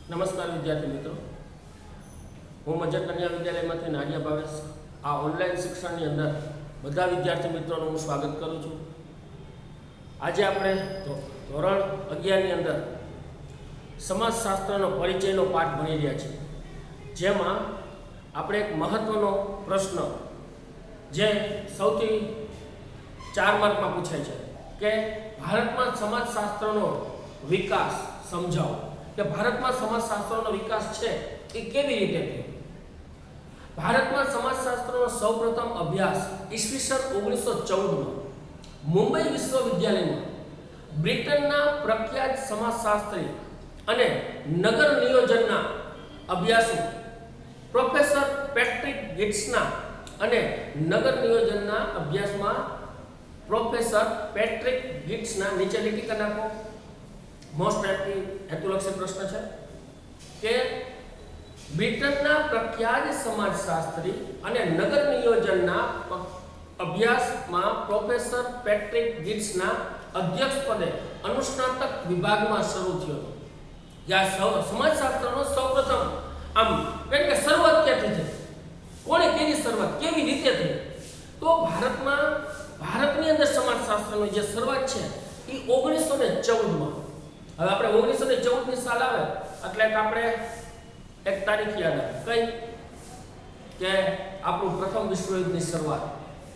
નમસ્કાર વિદ્યાર્થી મિત્રો, હું મજર કન્યા વિદ્યાલયમાંથી નાડિયા ભાવેશ આ ઓનલાઈન શિક્ષણની અંદર બધા વિદ્યાર્થી મિત્રોનું હું સ્વાગત કરું છું. આજે આપણે ધોરણ 11ની અંદર સમાજશાસ્ત્રનો પરિચયનો પાઠ ભણી રહ્યા છીએ, જેમાં આપણે એક મહત્વનો પ્રશ્ન જે સૌથી 4 માર્કમાં પૂછાય છે કે ભારતમાં સમાજશાસ્ત્રનો વિકાસ સમજાવો. કે ભારતમાં સમાજશાસ્ત્રનો વિકાસ છે એ કેવી રીતે થયો. ભારતમાં સમાજશાસ્ત્રનો સૌપ્રથમ અભ્યાસ ઈસવીસન 1914માં મુંબઈ વિશ્વવિદ્યાલયમાં બ્રિટનના પ્રખ્યાત સમાજશાસ્ત્રી અને નગર નિયોજનના અભ્યાસુ પ્રોફેસર પેટ્રિક ગિટ્સના અને નગર નિયોજનના અભ્યાસમાં પ્રોફેસર પેટ્રિક ગિટ્સના નીચે લીટી કરી નાખો. મોસ્ટ હેતુલક્ષી પ્રશ્ન છે કે બ્રિટનના પ્રખ્યાત સમાજશાસ્ત્રી અને નગર નિયોજનના અભ્યાસમાં પ્રોફેસર પેટ્રિક ગિટ્સના અધ્યક્ષપદે અનુસ્નાતક વિભાગમાં શરૂ થયો હતો. જ્યાં સમાજશાસ્ત્રનો સૌપ્રથમ આમ કે શરૂઆત ક્યાંથી થઈ, કોણે કેવી શરૂઆત કેવી રીતે થઈ, તો ભારતની અંદર સમાજશાસ્ત્રની જે શરૂઆત છે એ 1914માં. હવે આપણે 1914ની સાલ આવે એટલે આપણે એક તારીખ યાદ આવે, કઈ કે આપણું પ્રથમ વિશ્વયુદ્ધની શરૂઆત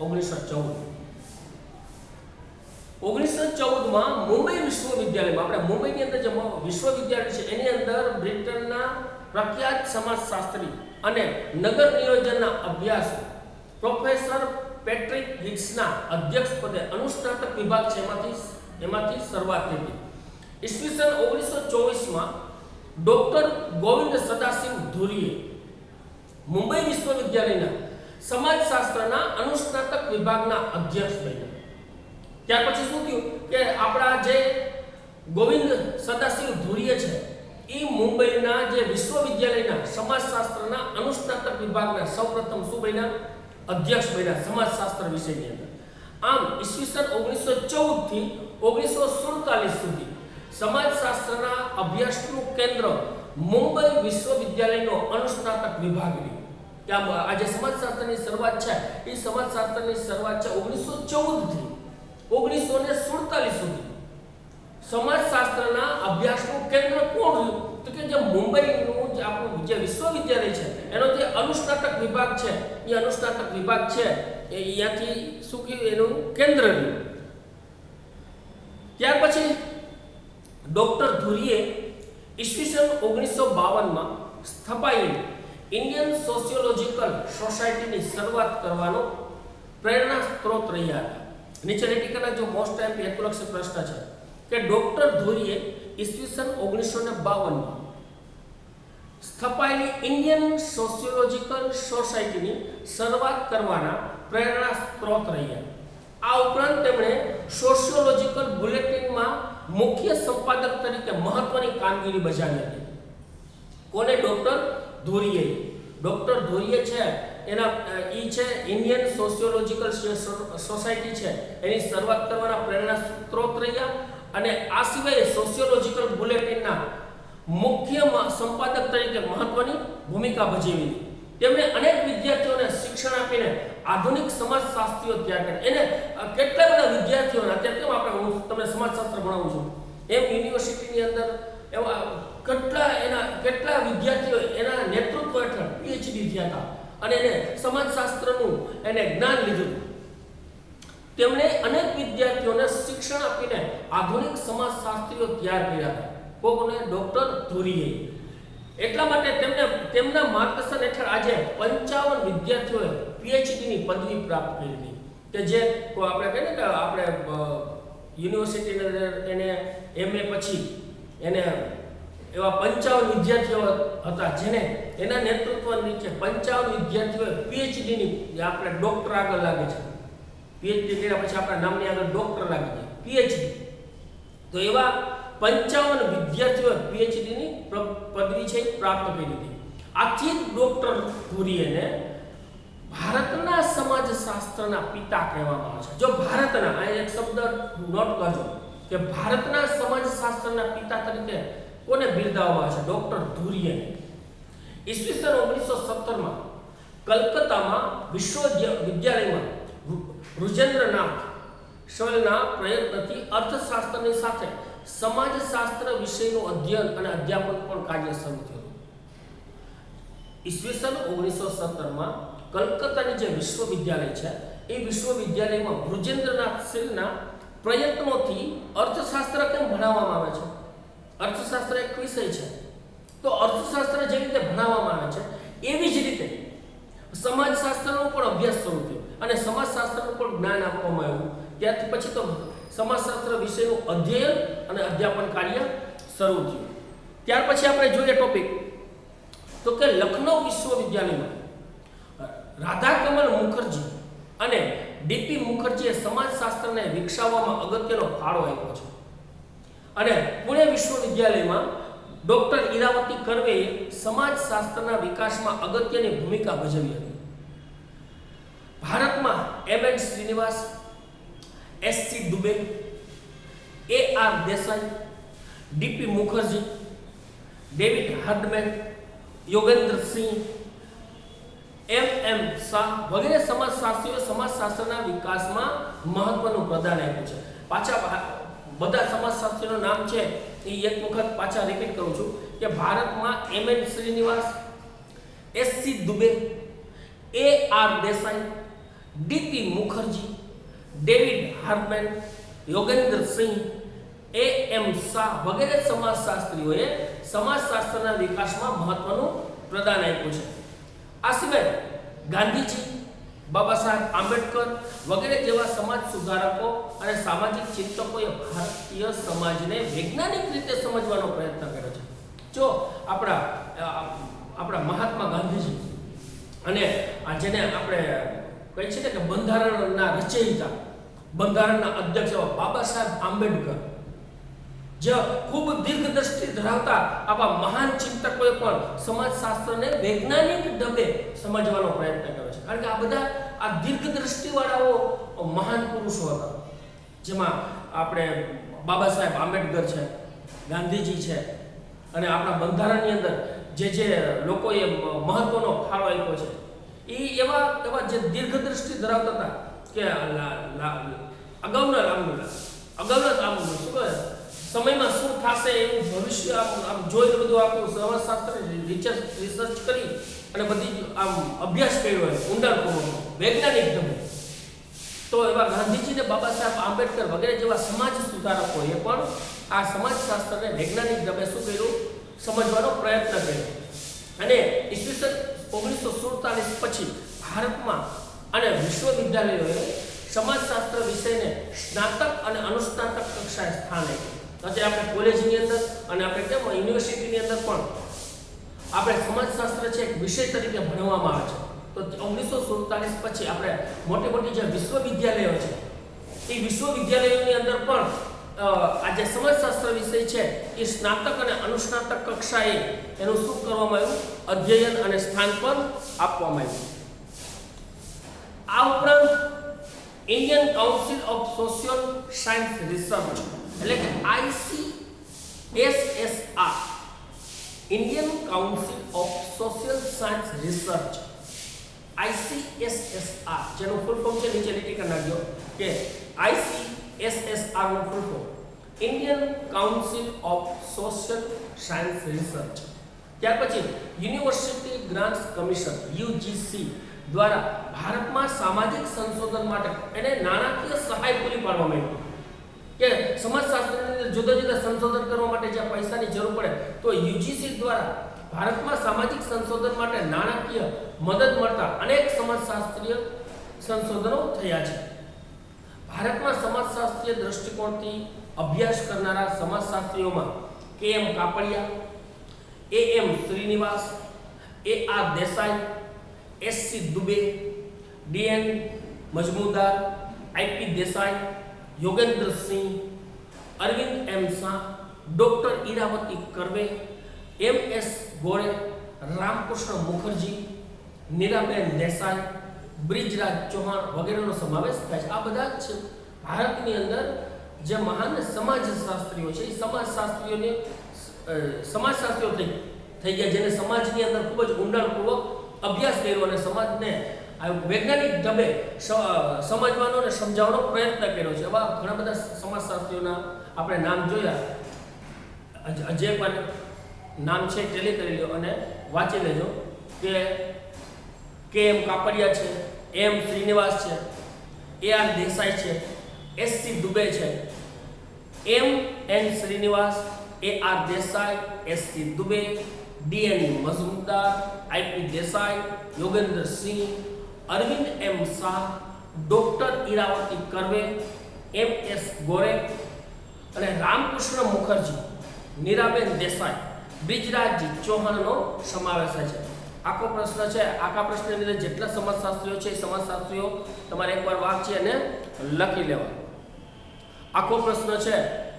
1914માં મુંબઈ વિશ્વવિદ્યાલયમાં, આપણે મુંબઈની અંદર જે વિશ્વવિદ્યાલય છે એની અંદર બ્રિટનના પ્રખ્યાત સમાજશાસ્ત્રી અને નગર નિયોજનના અભ્યાસ પ્રોફેસર પેટ્રિક ગિટ્સના અધ્યક્ષપદે અનુસ્નાતક વિભાગ છે એમાંથી શરૂઆત થઈ હતી. ઈસવીસન 1924માં ડોક્ટર ગોવિંદ સદાશિવ ધુરીએ મુંબઈ વિશ્વવિદ્યાલયના સમાજશાસ્ત્રના અનુસ્નાતક વિભાગના અધ્યક્ષ બન્યા. ત્યાર પછી શું થયું કે આપણા જે ગોવિંદ સદાશિવ ધુરીએ છે એ મુંબઈના જે વિશ્વવિદ્યાલયના સમાજશાસ્ત્રના અનુસ્નાતક વિભાગના સૌપ્રથમ શું બન્યા? અધ્યક્ષ બન્યા સમાજશાસ્ત્ર વિષયની અંદર. આમ ઈસવીસન 1914 થી 1947 સુધી સમાજશાસ્ત્રના અભ્યાસનું કેન્દ્ર મુંબઈ વિશ્વવિદ્યાલયનો અનુસ્નાતક વિભાગ રહ્યો. ત્યાં આ જે સમાજશાસ્ત્રની શરૂઆત છે એ સમાજશાસ્ત્રની શરૂઆત છે 1914 થી 1947 સુધી. સમાજશાસ્ત્રના અભ્યાસનું કેન્દ્ર કોણ રહ્યું? તો કે જે મુંબઈનું જે આપણું જે વિશ્વવિદ્યાલય છે એનો જે અનુસ્નાતક વિભાગ છે એ અનુસ્નાતક વિભાગ છે એ અહીંયાથી શું કહેવાય એનું કેન્દ્ર રહ્યું. ત્યાર પછી ડોક્ટર ધુરીએ ઈસવીસન 1952માં સ્થપાયેલી ઇન્ડિયન સોશિયોલોજીકલ સોસાયટીની શરૂઆત કરવાનો પ્રેરણા સ્ત્રોત રહ્યા હતા. નીચે લેખિકાના જો મોસ્ટ હેતુલક્ષી પ્રશ્ન છે કે ડોક્ટર ધુરીએ ઈસવીસન 1952માં સ્થપાયેલી ઇન્ડિયન સોશિયોલોજીકલ સોસાયટીની શરૂઆત કરવાના પ્રેરણા સ્ત્રોત રહ્યા. આ ઉપરાંત તેમણે સોશિયોલોજીકલ બુલેટિનમાં મુખ્ય સંપાદક તરીકે મહત્વની કામગીરી બજાવી હતી. કોને? ડોક્ટર ધુરીએ. ડોક્ટર ધુરીએ છે એના છે ઇન્ડિયન સોશિયોલોજીકલ સોસાયટી છે એની શરૂઆત કરવાના પ્રેરણા સ્ત્રોત રહ્યા અને આ સિવાય સોશિયોલોજીકલ બુલેટિનના મુખ્ય સંપાદક તરીકે મહત્વની ભૂમિકા ભજવી. તેમણે અનેક વિદ્યાર્થીઓને શિક્ષણ આપીને આધુનિક સમાજશાસ્ત્રીઓ તૈયાર કર્યા. એને કેટલા બધા વિદ્યાર્થીઓને અત્યારે કેમ આપણે હું તમને સમાજશાસ્ત્ર ભણાવું છું એમ યુનિવર્સિટીની અંદર એવા કેટલા વિદ્યાર્થીઓ એના નેતૃત્વ હેઠળ પીએચડી થયા હતા અને એને સમાજશાસ્ત્રનું એને જ્ઞાન લીધું. તેમણે અનેક વિદ્યાર્થીઓને શિક્ષણ આપીને આધુનિક સમાજશાસ્ત્રીઓ તૈયાર કર્યા હતા. કોને? ડોક્ટર ધુરીએ. એટલા માટે તેમના માર્ગદર્શન હેઠળ આજે 55 વિદ્યાર્થીઓએ પીએચડીની પદવી પ્રાપ્ત કરી હતી. કે જે આપણે કહીએ ને કે આપણે યુનિવર્સિટીની અંદર એને એમએ પછી એને એવા 55 વિદ્યાર્થીઓ હતા જેને એના નેતૃત્વ નીચે 55 વિદ્યાર્થીઓએ પીએચડીની આપણે ડોક્ટર આગળ લાગે છે. પીએચડી કર્યા પછી આપણા નામની આગળ ડોક્ટર લાગી જાય પીએચડી. તો એવા 55 વિદ્યાર્થીઓએ પીએચડીની પદવી છે પ્રાપ્ત કરી હતી. આથી ડોક્ટર ધુરીએને ભારતના સમાજશાસ્ત્રના પિતા કહેવામાં આવે છે. જો ભારતના આ એક શબ્દ નોટ કરજો કે ભારતના સમાજશાસ્ત્રના પિતા તરીકે કોને બિરદાવવામાં આવે છે? ડોક્ટર ધુરિયાને. ઈસવીસન 1917 માં કલકત્તામાં વિશ્વવિદ્યાલયમાં રુજેન્દ્રનાથ શોલના પ્રયત્નથી અર્થશાસ્ત્રની સાથે સમાજશાસ્ત્ર વિષયનું અધ્યયન અને અધ્યાપન પણ કાર્ય શરૂ થયું. ઈસવીસન 1917 માં કલકત્તાની જે વિશ્વવિદ્યાલય છે એ વિશ્વવિદ્યાલયમાં રુજેન્દ્રનાથ શેલના પ્રયત્નોથી અર્થશાસ્ત્ર કેમ ભણાવવામાં આવે છે? અર્થશાસ્ત્ર એક વિષય છે, તો અર્થશાસ્ત્ર જે રીતે ભણાવવામાં આવે છે એવી જ રીતે સમાજશાસ્ત્રનો પણ અભ્યાસ શરૂ થયો અને સમાજશાસ્ત્રનું પણ જ્ઞાન આપવામાં આવ્યું. ત્યારથી પછી તો સમાજશાસ્ત્ર વિષયનું અધ્યયન અને અધ્યાપન કાર્ય શરૂ થયું. ત્યાર પછી આપણે જોઈએ ટોપિક તો કે લખનઉ વિશ્વવિદ્યાલયમાં રાધાકમલ મુખર્જી અને ડીપી મુખર્જીએ સમાજશાસ્ત્રને વિકસાવવામાં અગત્યનો ફાળો આપ્યો છે. અને પુણે વિશ્વવિદ્યાલયમાં ડોક્ટર ઈરાવતી કર્વેએ સમાજશાસ્ત્રના વિકાસમાં અગત્યની ભૂમિકા ભજવી હતી. ભારતમાં એમ.એન. શ્રીનિવાસ, એસ.સી. દુબે, એ.આર. દેસાઈ, ડીપી મુખર્જી, ડેવિડ હાર્ડમેન, યોગેન્દ્ર સિંહ, એમ.એમ. શાહ વગેરે સમાજશાસ્ત્રીઓ સમાજશાસ્ત્રના વિકાસમાં મહત્વનું પ્રદાન આપ્યું છે. પાછા બધા સમાજશાસ્ત્રીઓનું નામ છે એ એક વખત પાછા રિપીટ કરું છું કે ભારતમાં એમ.એન. શ્રીનિવાસ, એસ.સી. દુબે, એ.આર. દેસાઈ, ડીપી મુખર્જી, ડેવિડ હાર્ડમેન, યોગેન્દ્ર સિંહ, એ.એમ. શાહ વગેરે સમાજશાસ્ત્રીઓએ સમાજશાસ્ત્રના વિકાસમાં મહત્વનું પ્રદાન આપ્યું છે. આ સિવાય ગાંધીજી, બાબા સાહેબ આંબેડકર વગેરે જેવા સમાજ સુધારકો અને સામાજિક ચિંતકોએ ભારતીય સમાજને વૈજ્ઞાનિક રીતે સમજવાનો પ્રયત્ન કર્યો છે. જો આપણા મહાત્મા ગાંધીજી અને જેને આપણે કહી છે કે બંધારણના રચયિતા, બંધારણના અધ્યક્ષ એવા બાબા સાહેબ આંબેડકર, જે ખૂબ દીર્ઘદ્રષ્ટિ ધરાવતા આવા મહાન ચિંતકોએ પણ સમાજશાસ્ત્રને વૈજ્ઞાનિક ઢબે સમજવાનો પ્રયત્ન કર્યો છે. કારણ કે આ બધા આ દીર્ઘદ્રષ્ટિવાળાઓ મહાન પુરુષો હતા, જેમાં આપણે બાબા સાહેબ આંબેડકર છે, ગાંધીજી છે, અને આપણા બંધારણની અંદર જે લોકોએ મહત્વનો ફાળો આપ્યો છે એ એવા જે દીર્ઘદ્રષ્ટિ ધરાવતા હતા કે અગાઉના સમયમાં શું થશે એવું ભવિષ્ય આમ જોઈને બધું આપણું સમાજશાસ્ત્ર રિસર્ચ કરી અને બધી આમ અભ્યાસ કર્યો હોય ઊંડાણપૂર્વક વૈજ્ઞાનિક ઢબે. તો એવા ગાંધીજી ને બાબા સાહેબ આંબેડકર વગેરે જેવા સમાજ સુધારકોએ પણ આ સમાજશાસ્ત્રને વૈજ્ઞાનિક ઢબે શું કર્યું? સમજવાનો પ્રયત્ન કર્યો. અને ઈસવીસન 1947 પછી ભારતમાં અને વિશ્વવિદ્યાલયોએ સમાજશાસ્ત્ર વિષયને સ્નાતક અને અનુસ્નાતક કક્ષાએ સ્થાન આપ્યું. અત્યારે આપણે કોલેજની અંદર અને આપણે કેમ યુનિવર્સિટીની અંદર પણ આપણે સમાજશાસ્ત્ર છે એક વિષય તરીકે ભણવામાં આવે છે. તો 1947 પછી આપણે મોટી જે વિશ્વવિદ્યાલયો છે એ વિશ્વવિદ્યાલયોની અંદર પણ આ જે સમાજશાસ્ત્ર વિષય છે એ સ્નાતક અને અનુસ્નાતક કક્ષાએ એનું શું કરવામાં આવ્યું? અધ્યયન અને સ્થાન પણ આપવામાં આવ્યું. આ ઉપરાંત Indian council of social science research એટલે કે ICSSR, Indian council of social science research, ICSSR જેનું ફૂલ ફોર્મ છે નીચે લીટી કરી નાખજો કે ICSSR નું full form Indian council of social science research. ત્યાર પછી યુનિવર્સિટી ગ્રાન્ટ્સ કમિશન UGC દ્વારા ભારતમાં સામાજિક સંશોધન માટે એને નાણાકીય સહાય પૂરી પાડવામાં આવી કે સમાજશાસ્ત્રની અંદર જુદા જુદા સંશોધન કરવા માટે જ્યાં પૈસાની જરૂર પડે તો UGC દ્વારા ભારતમાં સામાજિક સંશોધન માટે નાણાકીય મદદ મળતા અનેક સમાજશાસ્ત્રીય સંશોધનો થયા છે. ભારતમાં સમાજશાસ્ત્રીય દ્રષ્ટિકોણથી અભ્યાસ કરનારા સમાજશાસ્ત્રીઓમાં KM Kapadia, AM Srinivas, AR Desai, SC Dube, DN Majumdar, IP Desai, Yogendra Singh, Arvind M Shah, doctor Iravati Karve, MS Gole, Ramkrishna Mukherjee, Neeraben Desai, Brijraj Chauhan વગેરેનો સમાવેશ થાય છે. આ બધા જ ભારતની અંદર જે મહાન સમાજશાસ્ત્રીઓ છે એ સમાજશાસ્ત્રીઓને સમાજશાસ્ત્રીઓ થઈ ગયા, જેને સમાજની અંદર ખૂબ જ ઊંડાણપૂર્વક અભ્યાસ કર્યો અને સમાજને આ વૈજ્ઞાનિક ઢબે સમજવાનો અને સમજાવવાનો પ્રયત્ન કર્યો છે. એવા ઘણા બધા સમાજશાસ્ત્રીઓના આપણે નામ જોયા. જે પણ નામ છે ટેલી કરી લો અને વાંચી લેજો કે એમ કાપડિયા છે, એમ શ્રીનિવાસ છે, AR દેસાઈ છે, SC દુબે છે. M Srinivas, AR Desai, SC Dube, DN Mazumdar, IP Desai, Yogendra Singh, Arvind M Shah, doctor Iravati Karve, MS Gore અને રામકૃષ્ણ મુખર્જી, નીરાબેન દેસાઈ, બ્રિજરાજજી ચૌહાણનો સમાવેશ થાય છે. આખો પ્રશ્ન છે. આખા પ્રશ્નની અંદર જેટલા સમાજશાસ્ત્રીઓ છે એ સમાજશાસ્ત્રીઓ તમારે એકવાર વાંચી અને લખી લેવા. આખો પ્રશ્ન છે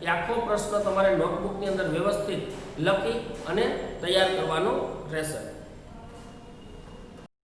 એ આખો પ્રશ્ન તમારે નોટબુકની અંદર વ્યવસ્થિત લખી અને તૈયાર કરવાનો રહેશે.